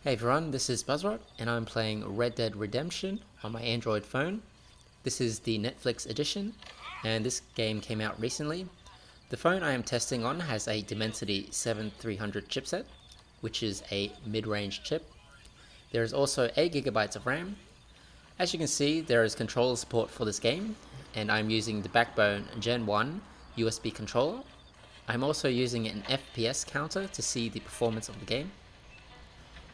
Hey everyone, this is Buzzrod, and I'm playing Red Dead Redemption on my Android phone. This is the Netflix edition, and this game came out recently. The phone I am testing on has a Dimensity 7300 chipset, which is a mid-range chip. There is also 8GB of RAM. As you can see, there is controller support for this game, and I'm using the Backbone Gen 1 USB controller. I'm also using an FPS counter to see the performance of the game.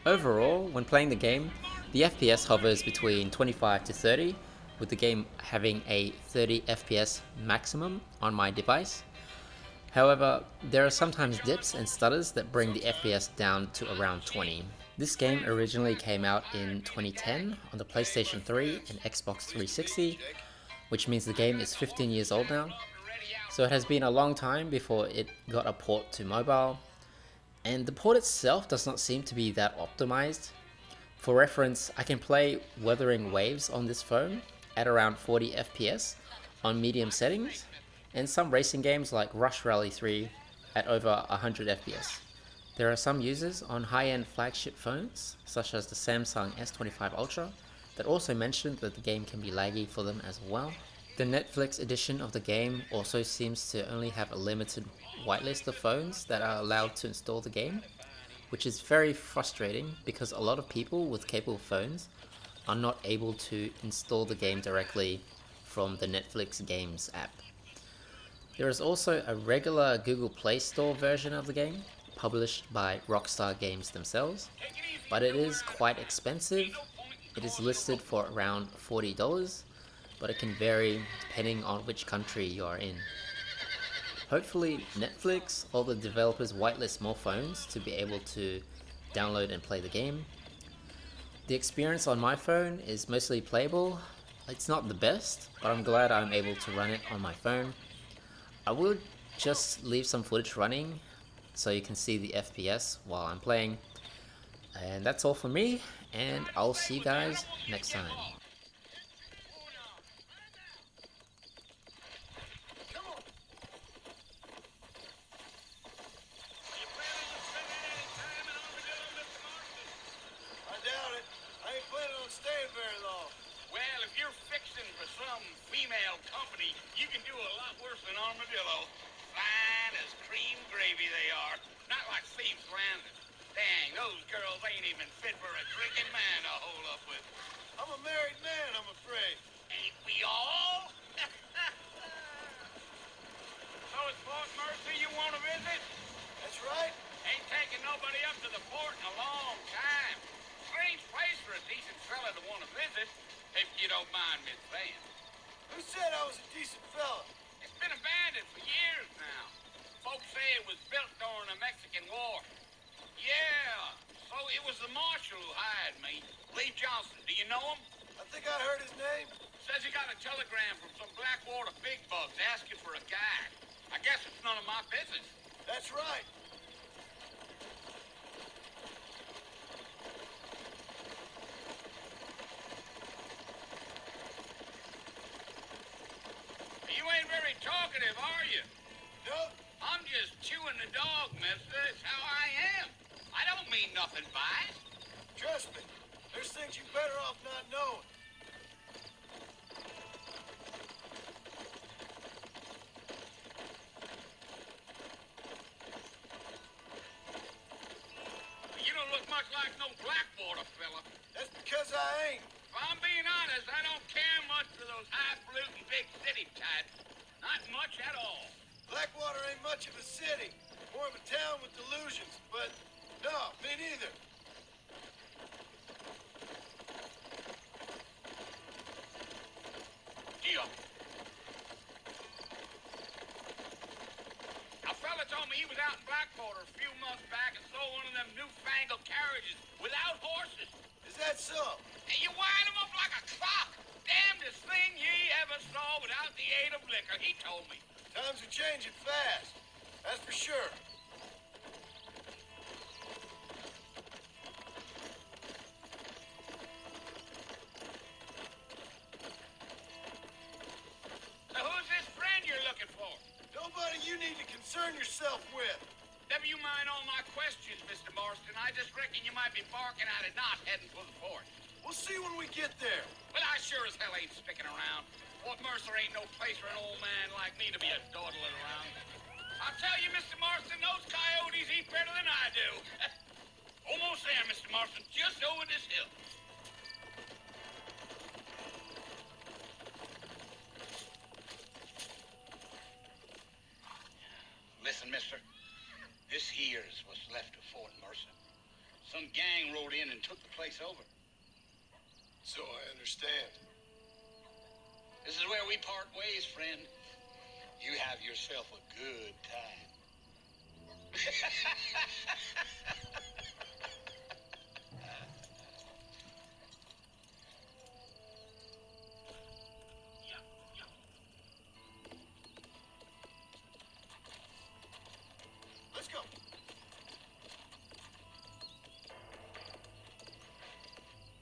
Overall, when playing the game, the FPS hovers between 25 to 30, with the game having a 30 FPS maximum on my device. However, there are sometimes dips and stutters that bring the FPS down to around 20. This game originally came out in 2010 on the PlayStation 3 and Xbox 360, which means the game is 15 years old now. So it has been a long time before it got a port to mobile, and the port itself does not seem to be that optimized. For reference, I can play Wuthering Waves on this phone at around 40 FPS on medium settings, and some racing games like Rush Rally 3 at over 100 FPS. There are some users on high-end flagship phones, such as the Samsung S25 Ultra, that also mentioned that the game can be laggy for them as well. The Netflix edition of the game also seems to only have a limited whitelist of phones that are allowed to install the game, which is very frustrating because a lot of people with capable phones are not able to install the game directly from the Netflix Games app. There is also a regular Google Play Store version of the game, published by Rockstar Games themselves, but it is quite expensive. It is listed for around $40, but it can vary depending on which country you are in. Hopefully Netflix or the developers whitelist more phones to be able to download and play the game. The experience on my phone is mostly playable. It's not the best, but I'm glad I'm able to run it on my phone. I will just leave some footage running so you can see the FPS while I'm playing. And that's all for me, and I'll see you guys next time. Staying very long. Well, if you're fixing for some female company, you can do a lot worse than armadillo. Fine as cream gravy they are. Not like Steve's Landon. Dang, those girls ain't even fit for a drinking man to hold up with. I'm a married man, I'm afraid. Ain't we all? So it's Fort Mercy you want to visit? That's right. Ain't taking nobody up to the port in a long time. Strange place for a decent fella to want to visit, if you don't mind me saying. Who said I was a decent fella? It's been abandoned for years now. Folks say it was built during the Mexican War. Yeah, so it was the marshal who hired me, Lee Johnson. Do you know him? I think I heard his name. Says he got a telegram from some Blackwater big bugs asking for a guide. I guess it's none of my business. That's right. You ain't very talkative, are you? No. I'm just chewing the dog, mister. It's how I am. I don't mean nothing by it. Trust me. There's things you better off not knowing. You don't look much like no Blackwater fella. That's because I ain't. If I'm being honest, I don't care much for those highfalutin big city types. Not much at all. Blackwater ain't much of a city. More of a town with delusions, but no, me neither. Deal. A fella told me he was out in Blackwater a few months back and saw one of them newfangled carriages without horses. Is that so? And you wind him up like a clock. Damnedest thing ye ever saw without the aid of liquor, he told me. Times are changing fast. That's for sure. Now who's this friend you're looking for? Nobody you need to concern yourself with. Never you mind answering all my questions, Mr. Marston. I just reckon you might be barking out and not heading for the fort. We'll see when we get there. Well, I sure as hell ain't sticking around. Fort Mercer ain't no place for an old man like me to be a dawdling around. I'll tell you, Mr. Marston, those coyotes eat better than I do. Almost there, Mr. Marston, just over this hill. Listen, mister. This here's what's left of Fort Mercer. Some gang rode in and took the place over. So I understand. This is where we part ways, friend. You have yourself a good time.